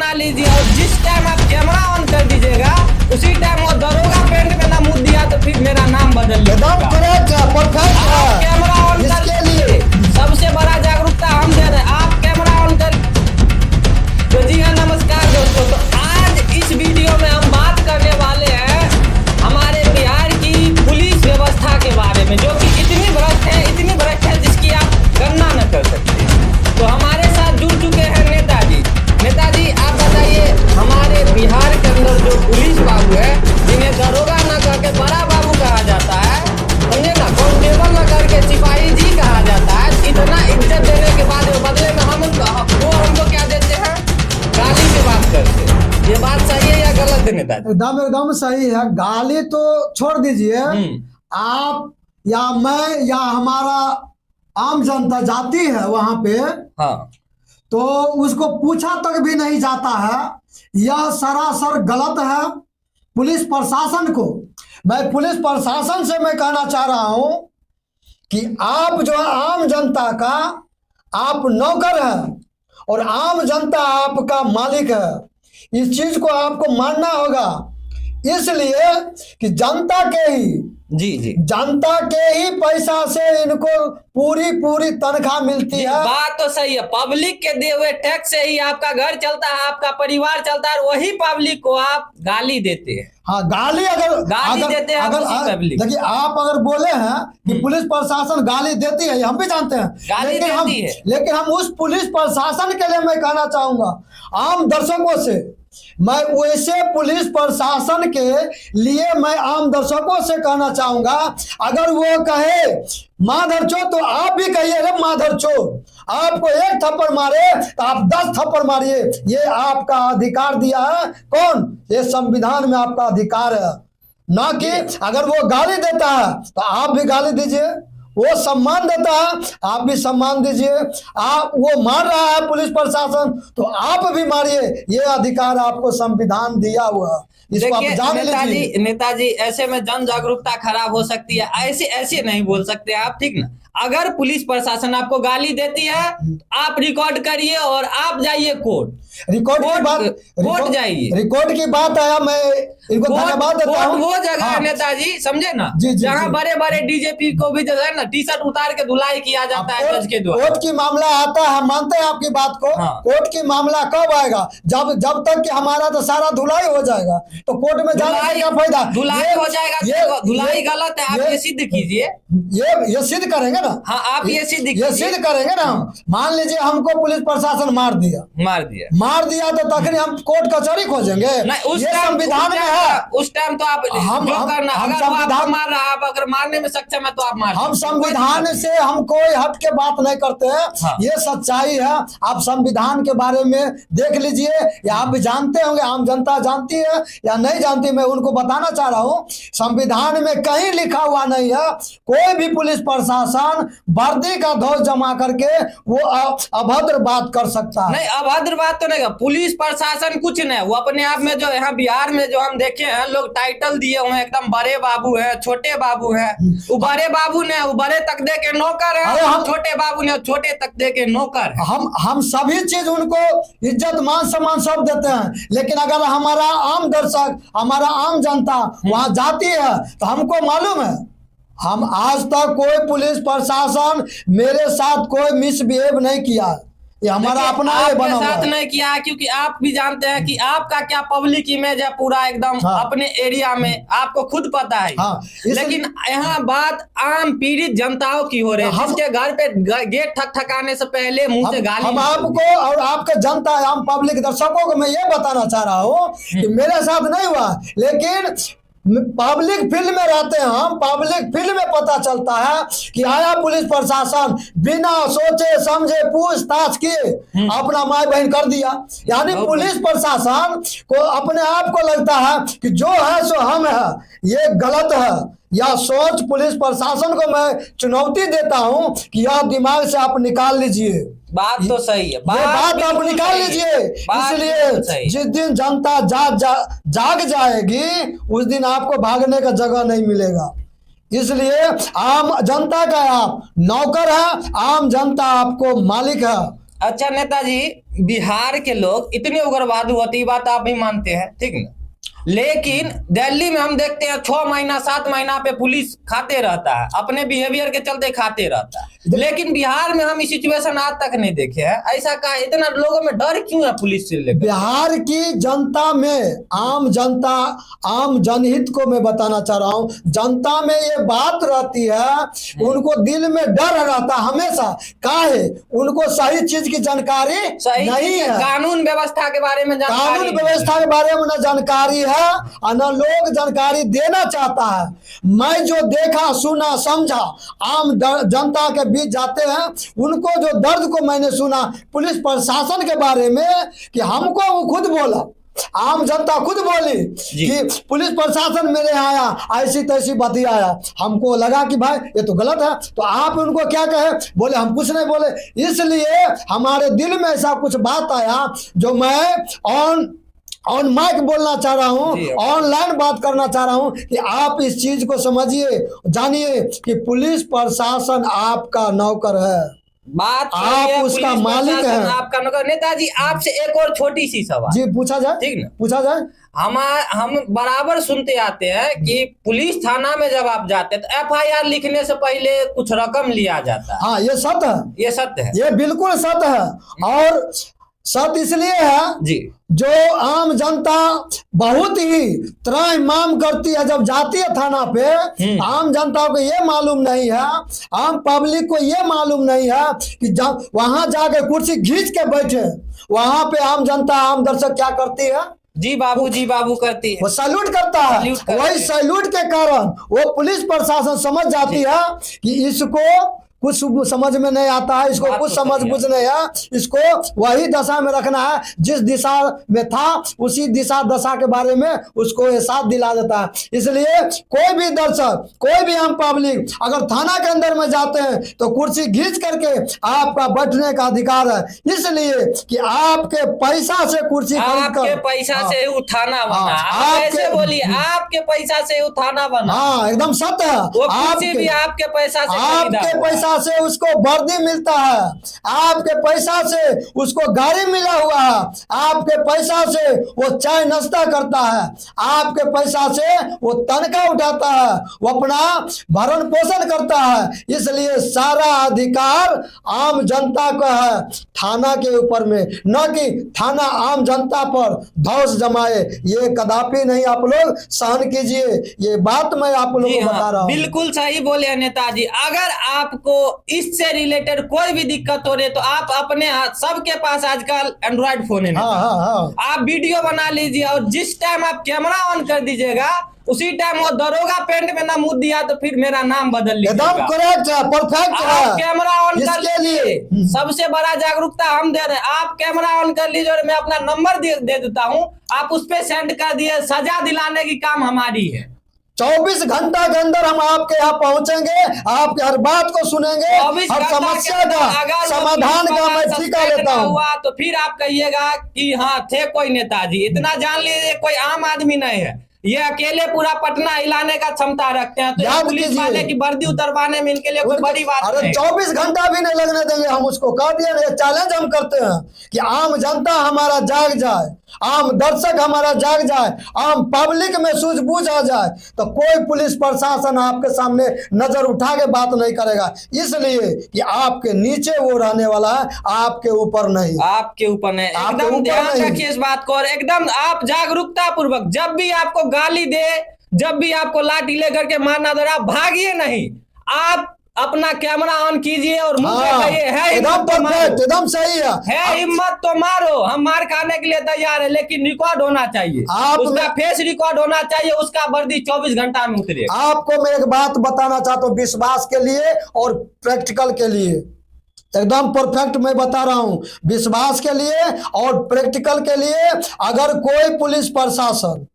लगा लीजिए और जिस टाइम आप कैमरा ऑन कर दीजिएगा उसी टाइम वो दरोगा पेंट में ना मुँह दिया तो फिर मेरा नाम बदल एकदम करेक्ट है, परफेक्ट है। कैमरा ऑन इसके कर लिए सबसे बड़ा जागरूकता हम दे रहे हैं, आप कैमरा ऑन कर। तो जी हाँ, नमस्कार दोस्तों। तो आज इस वीडियो में हम बात करने वाले हैं हमारे बिहार की पुलिस व्यवस्था के बारे में, जो कि इतनी भ्रष्ट है जिसकी आप गणना न कर सकते। तो हमारे साथ जुड़ चुके हैं नेताजी आप बताइए, हमारे बिहार के अंदर जो पुलिस बाबू है जिन्हें दरोगा न करके बड़ा बाबू कहा जाता है, समझे ना, कांस्टेबल न करके सिपाही जी कहा जाता है, इतना इज्जत देने के बाद बदले में वो हमको क्या देते हैं, गाली से बात करते हैं। ये बात सही है या गलत है नेताजी? एकदम सही है। गाली तो छोड़ दीजिए, आप या मैं या हमारा आम जनता जाती है वहां पे, हाँ, तो उसको पूछा तक भी नहीं जाता है। यह सरासर गलत है। पुलिस प्रशासन को, मैं पुलिस प्रशासन से मैं कहना चाह रहा हूं कि आप जो है आम जनता का आप नौकर है और आम जनता आपका मालिक है। इस चीज को आपको मानना होगा, इसलिए कि जनता के ही जनता के ही पैसा से इनको पूरी तनख्वाह मिलती है। बात तो सही है, पब्लिक के दिए हुए टैक्स से ही आपका घर चलता है, आपका परिवार चलता है, वही पब्लिक को आप गाली देते हैं। हाँ, गाली देते हैं पब्लिक। देखिए, आप अगर बोले हैं कि पुलिस प्रशासन गाली देती है, हम भी जानते हैं, लेकिन हम उस पुलिस प्रशासन के लिए मैं कहना चाहूंगा आम दर्शकों से, मैं वैसे पुलिस प्रशासन के लिए मैं आम दर्शकों से कहना चाहूंगा, अगर वो कहे माधर चोर तो आप भी कहिए रे माधर चोर। आपको एक थप्पड़ मारे तो आप 10 थप्पड़ मारिए, ये आपका अधिकार दिया है कौन? ये संविधान में आपका अधिकार है। ना कि अगर वो गाली देता है तो आप भी गाली दीजिए, वो सम्मान देता है आप भी सम्मान दीजिए। आप वो मार रहा है पुलिस प्रशासन तो आप भी मारिए, ये अधिकार आपको संविधान दिया हुआ है। इसको आप जान लीजिए। नेताजी ऐसे में जन जागरूकता खराब हो सकती है, ऐसे नहीं बोल सकते आप, ठीक ना। अगर पुलिस प्रशासन आपको गाली देती है आप रिकॉर्ड करिए और आप जाइए कोर्ट जाइए। रिकॉर्ड की बात आया, मैं इनको धन्यवाद देता हूं। वो जगह है नेताजी, समझे ना, जहाँ बड़े बड़े डीजीपी को भी जो है ना टी शर्ट उतार के धुलाई किया जाता है जज के द्वारा। कोर्ट की मामला आता है, हम मानते हैं आपकी बात को। कोर्ट की मामला कब आएगा? जब तक कि हमारा तो सारा धुलाई हो जाएगा तो कोर्ट में जाने का क्या फायदा? धुलाई हो जाएगा, धुलाई गलत है, आप ये सिद्ध कीजिए। ये सिद्ध करेंगे ना? हाँ, आप ये सिद्ध करेंगे ना। मान लीजिए हमको पुलिस प्रशासन मार दिया तो तखनी हम कोर्ट कचहरी खोजेंगे? उस संविधान में है। उस टाइम तो आप जो करना, अगर वो मार रहा है, आप अगर मारने में सक्षम है तो आप मार। हम संविधान से हम कोई हट के बात नहीं करते हैं, ये सच्चाई है। आप संविधान के बारे में देख लीजिए, या आप भी जानते होंगे, आम जनता जानती है या नहीं जानती, मैं उनको बताना चाह रहा हूँ। संविधान में कहीं लिखा हुआ नहीं है कोई भी पुलिस प्रशासन वर्दी का ध्वज जमा करके वो अभद्र बात कर सकता है। नहीं, अभद्र बात तो नहीं, पुलिस प्रशासन कुछ नहीं, वो अपने आप में जो यहाँ बिहार में जो हम देखे हैं लोग टाइटल दिए हुए हैं, एकदम बड़े बाबू है, छोटे बाबू है। वो बड़े बाबू ने वो बड़े तक दे के नौकर है, हम छोटे बाबू ने छोटे तक दे के नौकर है। हम सभी चीज उनको इज्जत मान सम्मान सब देते हैं, लेकिन अगर हमारा आम दर्शक, हमारा आम जनता वहां जाती है तो हमको मालूम है, हम आज तक कोई पुलिस प्रशासन मेरे साथ कोई मिसबिहेव नहीं किया। ये हमारा अपना साथ नहीं किया, क्योंकि आप भी जानते हैं कि आपका क्या पब्लिक इमेज है पूरा एकदम। अपने एरिया में आपको खुद पता है। लेकिन यहाँ बात आम पीड़ित जनताओं की हो रही है, जिसके घर पे गेट ठकठकाने से पहले मुंह से गाली। हम आपको और आपके जनता आम पब्लिक दर्शकों को मैं ये बताना चाह रहा हूँ कि मेरे साथ नहीं हुआ, लेकिन पब्लिक फील्ड में रहते हैं हम, पब्लिक फील्ड में पता चलता है कि आया पुलिस प्रशासन बिना सोचे समझे पूछताछ किए अपना माई बहन कर दिया। यानी पुलिस प्रशासन को अपने आप को लगता है कि जो है सो हम है, ये गलत है। यह सोच पुलिस प्रशासन को मैं चुनौती देता हूं कि यह दिमाग से आप निकाल लीजिए। बात तो सही है, बात आप निकाल लीजिए। इसलिए जिस दिन जनता जाग जाएगी उस दिन आपको भागने का जगह नहीं मिलेगा। इसलिए आम जनता का आप नौकर है, आम जनता आपको मालिक है। अच्छा नेताजी, बिहार के लोग इतने उग्रवादी होते, ये बात आप भी मानते हैं, ठीक ना? लेकिन दिल्ली में हम देखते हैं 6 महीना 7 महीना पे पुलिस खाते रहता है, अपने बिहेवियर के चलते खाते रहता है। लेकिन बिहार में हम ये सिचुएशन आज तक नहीं देखे हैं। ऐसा का इतना लोगों में डर क्यों है पुलिस से लेकर? बिहार की जनता में, आम जनता, आम जनहित को मैं बताना चाह रहा हूं, जनता में ये बात रहती है, उनको दिल में डर रहता हमेशा। काहे? उनको सही चीज की जानकारी नहीं है, कानून व्यवस्था के बारे में कानून व्यवस्था के बारे में न जानकारी है और न लोग जानकारी देना चाहता है। मैं जो देखा सुना समझा, आम जनता के बीच जाते हैं, उनको जो दर्द को मैंने सुना पुलिस प्रशासन के बारे में, कि हमको वो खुद बोला, आम जनता खुद बोली कि पुलिस प्रशासन मेरे आया, ऐसी तैसी बातें आया। हमको लगा कि भाई ये तो गलत है, तो आप उनको क्या कहे? बोले हम कुछ नहीं बोले। इसलिए हमारे दिल में ऐसा कुछ बात आया जो मैं ऑन माइक बोलना चाह रहा हूँ, ऑनलाइन बात करना चाह रहा हूँ कि आप इस चीज को समझिए, जानिए कि पुलिस प्रशासन आपका नौकर है, बात आप उसका मालिक है, आपका नौकर। नेताजी, आपसे एक और छोटी सी सवाल जी पूछा जाए? ठीक ना, पूछा जाए। हम बराबर सुनते आते हैं कि पुलिस थाना में जब आप जाते हैं तो FIR लिखने से पहले कुछ रकम लिया जाता है। हाँ, ये सत्य है, ये सत्य है, ये बिल्कुल सत्य है। और सत्य इसलिए है जी, जो आम जनता बहुत ही त्राहिमाम करती है जब जाती है थाना पे। आम जनता को ये मालूम नहीं है, आम पब्लिक को ये मालूम नहीं है कि वहां जाके कुर्सी खींच के बैठे, वहां पे आम जनता, आम दर्शक क्या करती है? जी बाबू करती है, वो सैल्यूट करता है। वही सैल्यूट के कारण वो पुलिस प्रशासन समझ जाती है कि इसको कुछ समझ में नहीं आता है, इसको कुछ समझ बुझ नहीं है, इसको वही दशा में रखना है जिस दिशा में था, उसी दिशा दशा के बारे में उसको एहसास दिला देता है। इसलिए कोई भी दर्शक, कोई भी आम पब्लिक अगर थाना के अंदर में जाते हैं तो कुर्सी घींच करके आपका बैठने का अधिकार है, इसलिए कि आपके पैसा से कुर्सी, आपके पैसा से थाना बना। आप ऐसे बोलिए, आपके पैसा से थाना बना। हाँ, एकदम सत्य है। आपके पैसा से, आपके पैसा से उसको वर्दी मिलता है, आपके पैसा से उसको गाड़ी मिला हुआ है, आपके पैसा से वो चाय नाश्ता करता है, आपके पैसा से वो तनख्वाह उठाता है, वो अपना भरण पोषण करता है। इसलिए सारा अधिकार आम जनता का है थाना के ऊपर में, न कि थाना आम जनता पर धौंस जमाए। ये कदापि नहीं, आप लोग सहन कीजिए, ये बात मैं आप लोगों को बता रहा हूँ। बिल्कुल सही बोले नेताजी। अगर आपको इससे रिलेटेड कोई भी दिक्कत हो रही है तो आप अपने हाथ, सबके पास आजकल एंड्रॉइड फोन है, आप वीडियो बना लीजिए और जिस टाइम आप कैमरा ऑन कर दीजिएगा उसी टाइम वो दरोगा पेंट में ना मुँह दिया तो फिर मेरा नाम बदल लीजिएगा। एकदम करेक्ट है, परफेक्ट है। कैमरा ऑन कर लीजिए, सबसे बड़ा जागरूकता हम दे रहे हैं। आप कैमरा ऑन कर लीजिए और मैं अपना नंबर दे देता हूँ, आप उस पर सेंड कर दिए, सजा दिलाने की काम हमारी है। 24 घंटा के अंदर हम आपके यहाँ पहुंचेंगे, आपकी हर बात को सुनेंगे, हर समस्या का समाधान का मैं ठेका लेता हूँ। तो फिर आप कहिएगा कि हाँ थे कोई नेताजी। इतना जान लीजिए कोई आम आदमी नहीं है, ये अकेले पूरा पटना हिलाने का क्षमता रखते हैं। तो पुलिस वाले की वर्दी उतरवाने में इनके लिए कोई बड़ी बात नहीं। 24 घंटा भी नहीं लगने देंगे हम उसको। कह दिया, चैलेंज हम करते हैं कि आम जनता हमारा जाग जाए, आम दर्शक हमारा जाग जाए, आम पब्लिक में सूझबूझ आ जाए, तो कोई पुलिस प्रशासन आपके सामने नजर उठा के बात नहीं करेगा। इसलिए कि आपके नीचे वो रहने वाला है, आपके ऊपर नहीं, आपके ऊपर नहीं। एकदम ध्यान रखिए इस बात को, और एकदम आप जागरूकता पूर्वक जब भी आपको गाली दे, जब भी आपको लाठी लेकर के मारना दे, आप भागिए नहीं, आप अपना कैमरा ऑन कीजिए और मुंह पे कहिए, है एकदम सही है हिम्मत तो मारो, हम मार खाने के लिए तैयार है, लेकिन रिकॉर्ड होना चाहिए, उसका फेस रिकॉर्ड होना चाहिए, उसका वर्दी 24 घंटा में उतरे। आपको मैं एक बात बताना चाहता हूँ, विश्वास के लिए और प्रैक्टिकल के लिए एकदम परफेक्ट मैं बता रहा हूँ। विश्वास के लिए और प्रैक्टिकल के लिए, अगर कोई पुलिस प्रशासन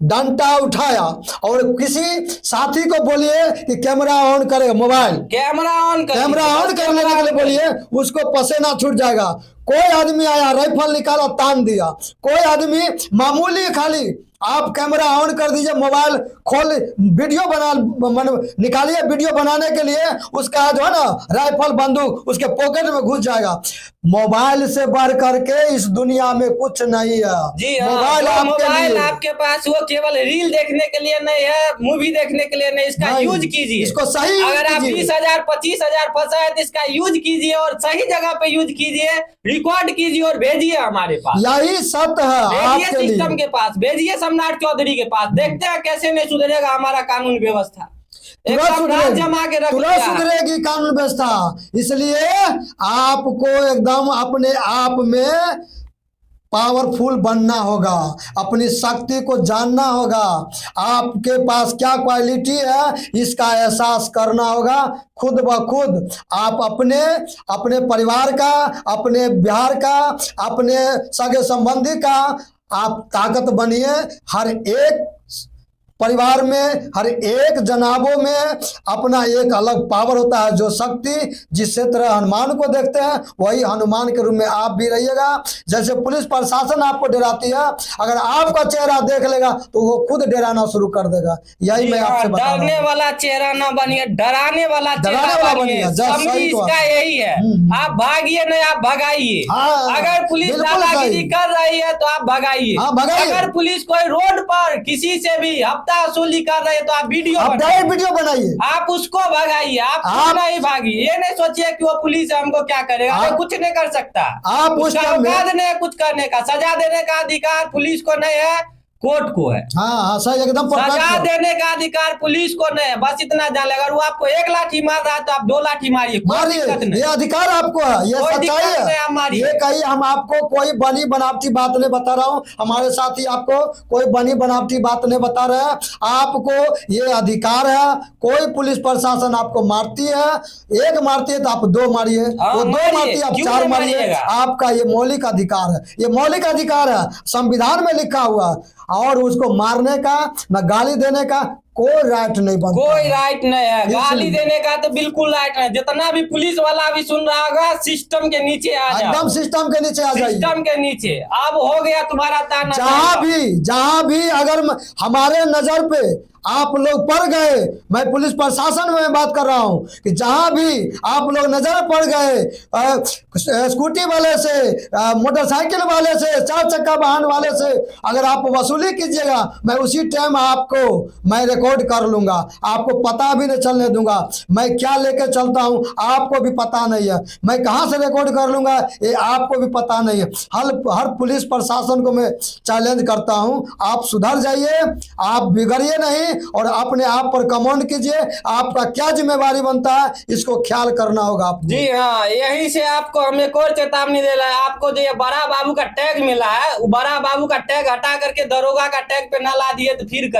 डंडा उठाया और किसी साथी को बोलिए कि कैमरा ऑन करेगा, मोबाइल कैमरा ऑन करने के लिए बोलिए, उसको पसीना छूट जाएगा। कोई आदमी आया राइफल निकाला तान दिया, कोई आदमी मामूली खाली आप कैमरा ऑन कर दीजिए, मोबाइल खोल वीडियो निकालिए, वीडियो बनाने के लिए उसका जो है ना राइफल बंदूक उसके पॉकेट में घुस जाएगा। मोबाइल से बढ़ करके इस दुनिया में कुछ नहीं है। जी हाँ, मोबाइल आपके पास वो केवल रील देखने के लिए नहीं है, मूवी देखने के लिए नहीं, इसका यूज कीजिए, इसको सही अगर आप 20,000 25,000 फंसा है तो इसका यूज कीजिए और सही जगह पे यूज कीजिए, रिकॉर्ड कीजिए और भेजिए हमारे पास। यही सत्य है, भेजिए सिस्टम के पास, भेजिए सम्राट चौधरी के पास, देखते हैं कैसे नहीं सुधरेगा हमारा कानून व्यवस्था। तुरंत सुधरेगी कानून व्यवस्था। इसलिए आपको एकदम अपने आप में पावरफुल बनना होगा, अपनी शक्ति को जानना होगा, आपके पास क्या क्वालिटी है इसका एहसास करना होगा। खुद ब खुद आप अपने परिवार का, अपने बिहार का, अपने सगे संबंधी का आप ताकत बनिए। हर एक परिवार में, हर एक जनाबों में अपना एक अलग पावर होता है, जो शक्ति जिस तरह हनुमान को देखते हैं वही हनुमान के रूप में आप भी रहिएगा। जैसे पुलिस प्रशासन आपको डराती है, अगर आपका चेहरा देख लेगा तो वो खुद डराना शुरू कर देगा। यही मैं आपसे बता रहा हूं। डरने वाला चेहरा ना बनिए, डराने वाला चेहरा बनिए। इसका यही है, आप भागिए नहीं, आप भगाइए। अगर पुलिस दादागिरी कर रही है तो आप भगाइए। अगर पुलिस कोई रोड पर किसी से भी वसूली कर रहे हैं तो आप वीडियो बनाइए, आप उसको भगाइए, आप नहीं भागिए। ये नहीं सोचिए कि वो पुलिस हमको क्या करेगा, कुछ नहीं कर सकता। आप उसका औकात नहीं कुछ करने का, सजा देने का अधिकार पुलिस को नहीं है, कोर्ट को है। हाँ सही, एकदम सजा देने का अधिकार पुलिस को नहीं है, बस इतना जान ले। अगर वो आपको 1 लाठी मार रहा है तो आप 2 लाठी मारिए, ये अधिकार आपको है, ये सच्चाई है। ये कहीं हम आपको कोई बनी बनावटी बात नहीं बता रहा हूँ, हमारे साथी आपको कोई बनी बनावटी बात नहीं बता रहे हैं। आपको ये अधिकार है। कोई पुलिस प्रशासन आपको मारती है, 1 मारती है तो आप 2 मारिए, वो 2 मारती है आप 4 मारिए। आपका ये मौलिक अधिकार है, ये मौलिक अधिकार है, संविधान में लिखा हुआ है। और उसको मारने का, न गाली देने का कोई राइट नहीं बनता, कोई राइट नहीं है। गाली देने का तो बिल्कुल राइट नहीं। जितना भी पुलिस वाला भी सुन रहा होगा, सिस्टम के नीचे आ जाओ, एकदम सिस्टम के नीचे आ जाइए, सिस्टम के नीचे। अब हो गया तुम्हारा ताना। जहां भी अगर हमारे नजर पे आप लोग पड़ गए, मैं पुलिस प्रशासन में बात कर रहा हूं कि जहां भी आप लोग नजर पड़ गए, स्कूटी वाले से, मोटरसाइकिल वाले से, 4 चक्का वाहन वाले से अगर आप वसूली कीजिएगा, मैं उसी टाइम आपको मैं रिकॉर्ड कर लूंगा, आपको पता भी नहीं चलने दूंगा। मैं क्या लेके चलता हूं आपको भी पता नहीं है, मैं कहां से रिकॉर्ड कर लूंगा ये आपको भी पता नहीं है। हर पुलिस प्रशासन को मैं चैलेंज करता हूं, आप सुधर जाइए, आप बिगड़िए नहीं और अपने आप पर कमांड कीजिए। आपका क्या जिम्मेवारी बनता है इसको ख्याल करना होगा आपको। जी हाँ, यही से आपको हम एक और चेतावनी दे रहा है। आपको जो ये बड़ा बाबू का टैग मिला है, बड़ा बाबू का टैग हटा करके दरोगा का टैग पे ना ला दिए तो फिर